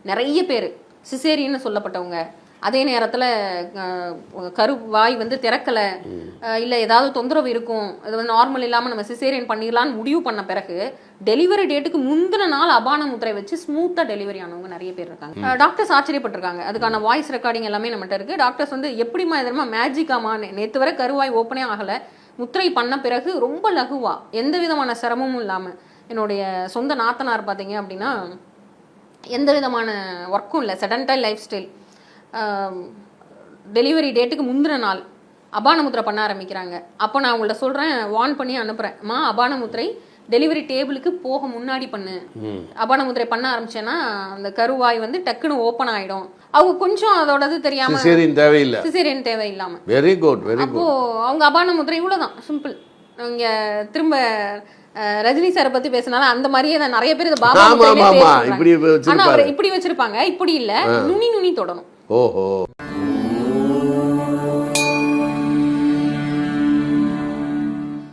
நிறைய பேர் சிசேரியன்னு சொல்லப்பட்டவங்க, அதே நேரத்தில் கருவாய் வந்து திறக்கலை, இல்லை ஏதாவது தொந்தரவு இருக்கும், அது வந்து நார்மல் இல்லாமல் நம்ம சிசேரியன் பண்ணிடலான்னு முடிவு பண்ண பிறகு டெலிவரி டேட்டுக்கு முந்தின நாள் அபான முத்திரை வச்சு ஸ்மூத்தாக டெலிவரி ஆனவங்க நிறைய பேர் இருக்காங்க. டாக்டர்ஸ் ஆச்சரியப்பட்டிருக்காங்க. அதுக்கான வாய்ஸ் ரெக்கார்டிங் எல்லாமே நம்மகிட்ட இருக்குது. டாக்டர்ஸ் வந்து எப்படிமா எதிரமா மேஜிக்காமா, நேற்று வரை கருவாய் ஓப்பனே ஆகலை, முத்திரை பண்ண பிறகு ரொம்ப லகுவா எந்த விதமான சிரமமும் இல்லாமல், என்னுடைய சொந்த நாத்தனார் பார்த்தீங்க அப்படின்னா எந்த விதமான ஒர்க்கும் இல்லை, செடன்டைல் லைஃப் ஸ்டைல், டெலிவரி டேட்டுக்கு முந்தின நாள் அபான முத்திரை பண்ண ஆரம்பிக்கிறாங்க. அப்போ நான் உங்கள்ட்ட சொல்கிறேன், வார்ன் பண்ணி அனுப்புகிறேன், அபான முத்திரை டெலிவரி டேபிளுக்கு போக முன்னாடி பண்ணு. அபான முத்திரை பண்ண ஆரம்பிச்சேன்னா அந்த கருவாய் வந்து டக்குன்னு ஓப்பன் ஆகிடும். அவங்க கொஞ்சம் அதோடது தெரியாம சிசேரியன் தேவையில்லாம வெரி குட் வெரி குட். அப்போ அவங்க அபான முத்திரை இவ்வளவுதான், சிம்பிள். இங்க திரும்ப ரஜினி சாரை பத்தி பேசினாலும் அந்த மாதிரியே தான் நிறைய பேர் பாபா ஆனா அவர் இப்படி வச்சிருப்பாங்க, இப்படி இல்ல, நுனி நுனி தொடணும். ஓஹோ.